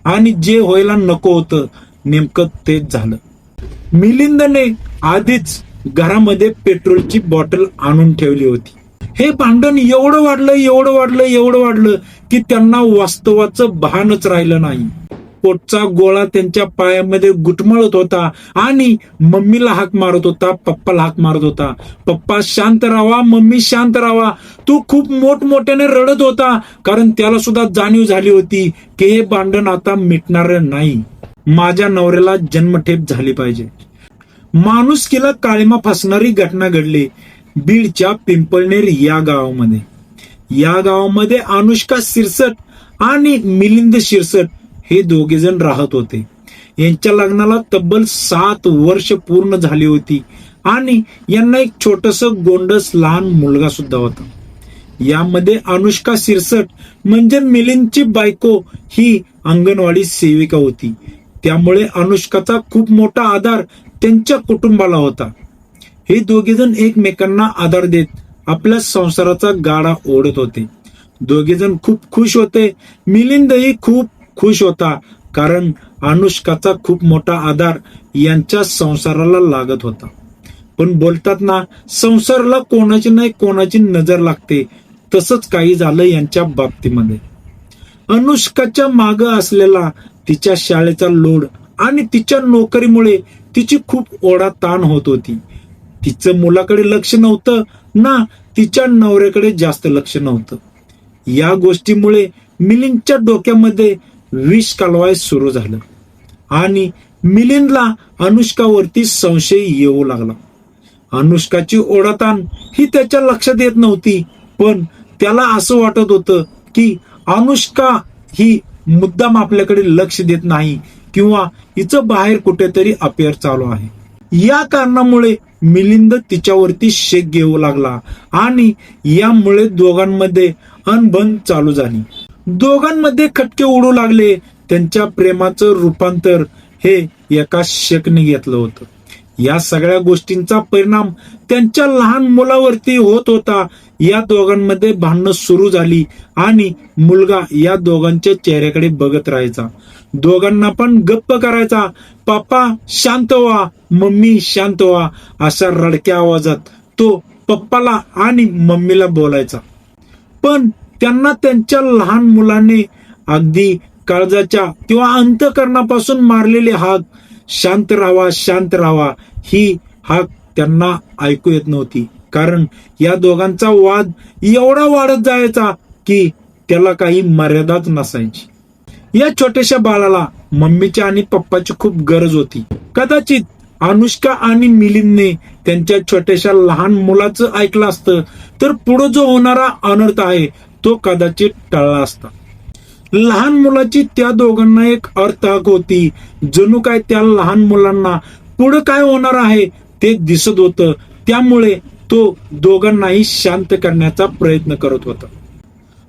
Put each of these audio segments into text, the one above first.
आणि जे व्हायला नको होतं नेमकं तेच झालं. मिलिंदने आधीच घरामध्ये पेट्रोलची बॉटल आणून ठेवली होती. हे भांडण एवढं वाढलं की त्यांना वास्तवाचं भानच राहिलं नाही. पोटचा गोळा त्यांच्या पायामध्ये गुटमळत होता आणि मम्मीला हाक मारत होता, पप्पाला हाक मारत होता. पप्पा शांत राहावा, मम्मी शांत राहावा. तो खूप मोठमोठ्याने रडत होता, कारण त्याला सुद्धा जाणीव झाली होती की हे भांडण आता मिटणार नाही. माझ्या नवऱ्याला जन्मठेप झाली पाहिजे. माणुसकीला काळिमा फासणारी घटना घडली बीडच्या पिंपळनेर या गावामध्ये. या गावामध्ये अनुष्का शिरसट आणि मिलिंद शिरसट हे दोघे जण राहत होते. यांच्या लग्नाला तब्बल 7 वर्ष पूर्ण झाली होती आणि यांना एक छोटस गोंडस लहान मुलगा सुद्धा होता. यामध्ये अनुष्का शिरसट म्हणजे मिलिंदची बायको ही अंगणवाडी सेविका होती. त्यामुळे अनुष्काचा खूप मोठा आधार त्यांच्या कुटुंबाला होता. हे दोघे जण एकमेकांना आधार देत आपल्या संसाराचा गाडा ओढत होते. दोघे जण खूप खुश होते. मिलिंदही खूप खुश होता, कारण अनुष्काचा खूप मोठा आधार यांच्या संसाराला लागत होता. पण बोलतात ना, संसाराला कोणाची नाही कोणाची नजर लागते, तसंच काही झालं यांच्या बाबतीमध्ये. अनुष्काच्या माग असलेला तिच्या शाळेचा लोड आणि तिच्या नोकरीमुळे तिची खूप ओढाताण होत होती. तिचं मुलाकडे लक्ष नव्हतं ना तिच्या नवऱ्याकडे जास्त लक्ष नव्हतं. या गोष्टीमुळे मिलिंदच्या डोक्यामध्ये विष कालवायला सुरू झालं आणि मिलिंदला अनुष्कावरती संशय येऊ लागला. अनुष्काची ओढाताण ही त्याच्या लक्षात येत नव्हती, पण त्याला असं वाटत होतं की अनुष्का ही मुद्दाम आपल्याकडे लक्ष देत नाही किंवा हिचं बाहेर कुठेतरी अफेअर चालू आहे. या कारणामुळे मिलिंद तिच्यावरती शेक घेऊ लागला आणि यामुळे दोघांमध्ये अनबन चालू झाली. दोघांमध्ये खटके उडू लागले. त्यांच्या प्रेमाचं रूपांतर हे एका शेकने घेतलं होतं. या सगळ्या गोष्टींचा परिणाम त्यांच्या लहान मुलावरती होत होता. या दोघांमध्ये भांडणं सुरू झाली आणि मुलगा या दोघांच्या चेहऱ्याकडे बघत राहायचा. दोघांना पण गप्प करायचा. पप्पा शांत व्हा, मम्मी शांत व्हा, अशा रडक्या आवाजात तो पप्पाला आणि मम्मीला बोलायचा. पण त्यांना त्यांच्या लहान मुलाने अगदी काळजाच्या किंवा अंतःकरणापासून मारलेली हाक, शांत राहावा शांत राहावा, ही हाक त्यांना ऐकू येत नव्हती. कारण या दोघांचा वाद एवढा वाढत जायचा की त्याला काही मर्यादाच नसायची. या छोट्याशा बाळाला मम्मीची आणि पप्पाची खूप गरज होती. कदाचित अनुष्का आणि मिलिंदने त्यांच्या छोट्याशा लहान मुलाचं ऐकलं असतं तर पुढे जो होणारा अनर्थ आहे तो कदाचित टळला असता. लहान मुलाची त्या दोघांना एक अर्थहाक होती. जणू काय त्या लहान मुलांना पुढे काय होणार आहे ते दिसत होतं. त्यामुळे तो दोघांनाही शांत करण्याचा प्रयत्न करत होता.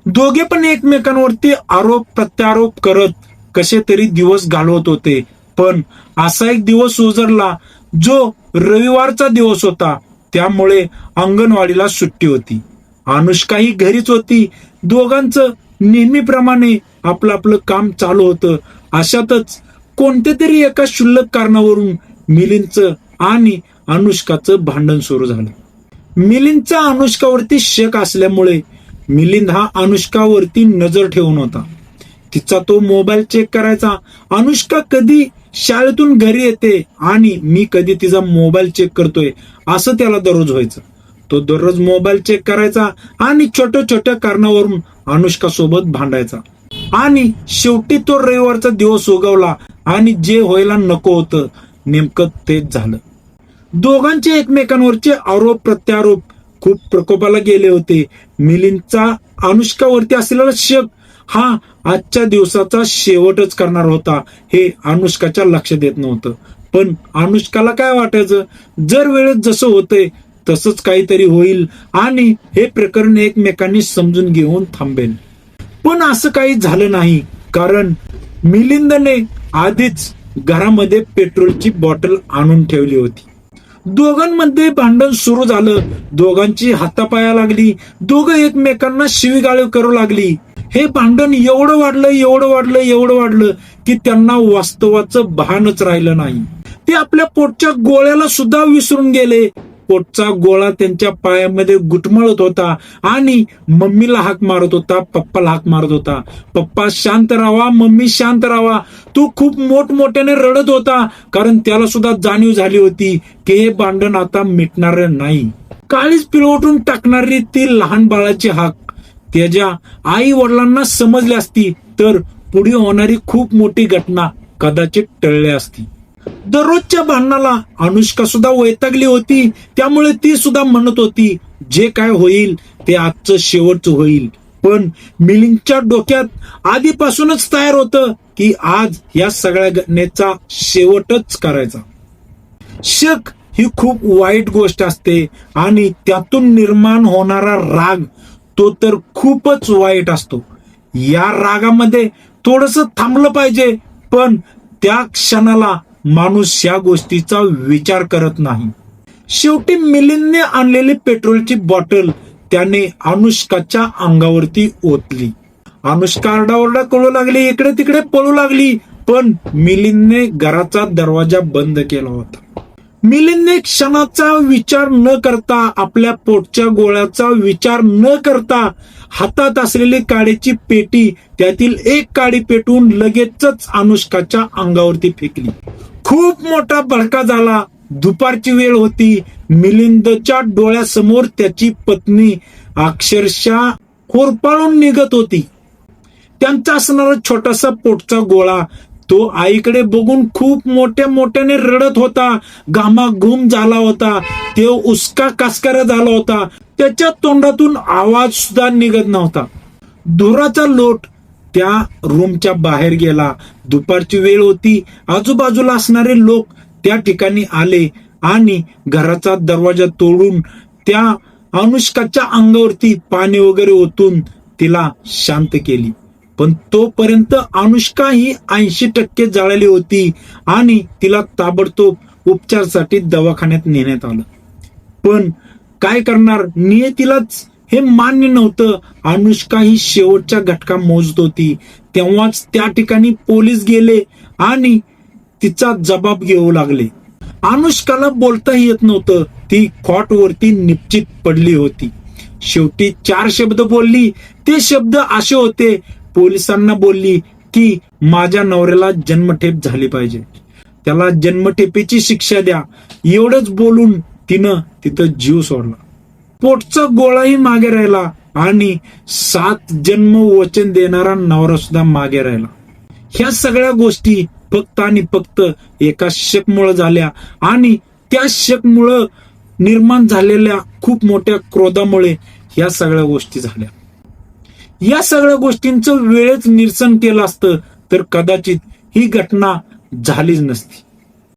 दोघे पण एकमेकांवरती आरोप प्रत्यारोप करत कसे तरी दिवस घालवत होते. पण असा एक दिवस उजळला जो रविवारचा दिवस होता. त्यामुळे अंगणवाडीला सुट्टी होती. अनुष्का ही घरीच होती. दोघांचं नेहमीप्रमाणे आपलं आपलं काम चालू होतं. अशातच कोणत्या तरी एका क्षुल्लक कारणावरून मिलिंदचं आणि अनुष्काचं भांडण सुरू झालं. मिलिंदचा अनुष्कावरती शक असल्यामुळे मिलिंद हा अनुष्कावरती नजर ठेवून होता. तिचा तो मोबाईल चेक करायचा. अनुष्का कधी शाळेतून घरी येते आणि मी कधी तिचा मोबाईल चेक करतोय असं त्याला दररोज व्हायचं. तो दररोज मोबाईल चेक करायचा आणि छोट्या छोट्या कारणावरून अनुष्का सोबत भांडायचा. आणि शेवटी तो रविवारचा दिवस उगवला आणि जे व्हायला नको होतं नेमकं तेच झालं. दोघांचे एकमेकांवरचे आरोप प्रत्यारोप खूप प्रकोपाला गेले होते. मिलिंदचा अनुष्कावरती असलेला शक हा आजच्या दिवसाचा शेवटच करणार होता हे अनुष्काच्या लक्षात येत नव्हतं. पण अनुष्काला काय वाटायचं, जर वेळेत जसं होतंय तसंच काहीतरी होईल आणि हे प्रकरण एकमेकांनी समजून घेऊन थांबेल. पण असं काही झालं नाही, कारण मिलिंदने आधीच घरामध्ये पेट्रोलची बॉटल आणून ठेवली होती. दोघांमध्ये भांडण सुरू झालं. दोघांची हातापाया लागली. दोघं एकमेकांना शिवीगाळ करू लागली. हे भांडण एवढं वाढलं की त्यांना वास्तवाचं भानच राहिलं नाही. ते आपल्या पोटच्या गोळ्याला सुद्धा विसरून गेले. पोटचा गोळा त्यांच्या पायामध्ये गुटमळत होता आणि मम्मीला हाक मारत होता, पप्पाला हाक मारत होता. पप्पा शांत राहावा, मम्मी शांत राहावा. तो खूप मोठमोठ्याने रडत होता, कारण त्याला सुद्धा जाणीव झाली होती की हे भांडण आता मिटणार नाही. काळीच पिळवटून टाकणारी ती लहान बाळाची हाक त्याच्या आई वडिलांना समजली असती तर पुढे होणारी खूप मोठी घटना कदाचित टळली असती. दररोजच्या भांडणाला अनुष्का सुद्धा वैतागली होती. त्यामुळे ती सुद्धा म्हणत होती, जे काय होईल ते आजचं शेवटचं होईल. पण मिलिंदच्या डोक्यात आधीपासूनच तयार होतं की आज या सगळ्या घटनेचा शेवटच करायचा. शक ही खूप वाईट गोष्ट असते आणि त्यातून निर्माण होणारा राग तो तर खूपच वाईट असतो. या रागामध्ये थोडंसं थांबलं पाहिजे, पण त्या क्षणाला माणूस या गोष्टीचा विचार करत नाही. शेवटी मिलिंदने आणलेली पेट्रोलची बॉटल त्याने अनुष्काच्या अंगावरती ओतली. अनुष्का आरडाओरडा करू लागली, इकडे तिकडे पळू लागली, पण मिलिंदने घराचा दरवाजा बंद केला होता. मिलिंदने क्षणाचा विचार न करता, आपल्या पोटच्या गोळ्याचा विचार न करता हातात असलेली काडीची पेटी त्यातील एक काडी पेटवून लगेचच अनुष्काच्या अंगावरती फेकली. खूप मोठा भडका झाला. दुपारची वेळ होती. मिलिंदच्या डोळ्यासमोर त्याची पत्नी अक्षरशः होरपाळून निघत होती. त्यांचा असणारा छोटासा पोटचा गोळा तो आईकडे बघून खूप मोठ्याने रडत होता. घामाघूम झाला होता. ते उसका कासकारा झाला होता. त्याच्या तोंडातून आवाज सुद्धा निघत नव्हता. धुराचा लोट त्या रूमच्या बाहेर गेला. दुपारची वेळ होती. आजूबाजूला असणारे लोक त्या ठिकाणी आले आणि घराचा दरवाजा तोडून त्या अनुष्काच्या अंगावरती पाणी वगैरे ओतून तिला शांत केली. पण तोपर्यंत अनुष्का ही 80% जळाली होती आणि तिला ताबडतोब उपचारासाठी दवाखान्यात नेण्यात आलं. पण काय करणार, नियतीलाच हे मान्य नव्हतं. अनुष्का ही शेवटच्या घटका मोजत होती. तेव्हाच त्या ठिकाणी पोलीस गेले आणि तिचा जबाब घेऊ लागले. अनुष्काला बोलताही येत नव्हतं. ती खॉटवरती निश्चित पडली होती. शेवटी 4 शब्द बोलली. ते शब्द असे होते, पोलिसांना बोलली की माझ्या नवऱ्याला जन्मठेप झाली पाहिजे, त्याला जन्मठेपेची शिक्षा द्या. एवढंच बोलून तिनं तिथं जीव सोडला. पोटचा गोळाही मागे राहिला आणि 7 जन्म वचन देणारा नवरा सुद्धा मागे राहिला. ह्या सगळ्या गोष्टी फक्त आणि फक्त एका शकमुळे झाल्या आणि त्या शकमुळे निर्माण झालेल्या खूप मोठ्या क्रोधामुळे ह्या सगळ्या गोष्टी झाल्या. या सगळ्या गोष्टींचं वेळेच निरसन केलं असतं तर कदाचित ही घटना झालीच नसती.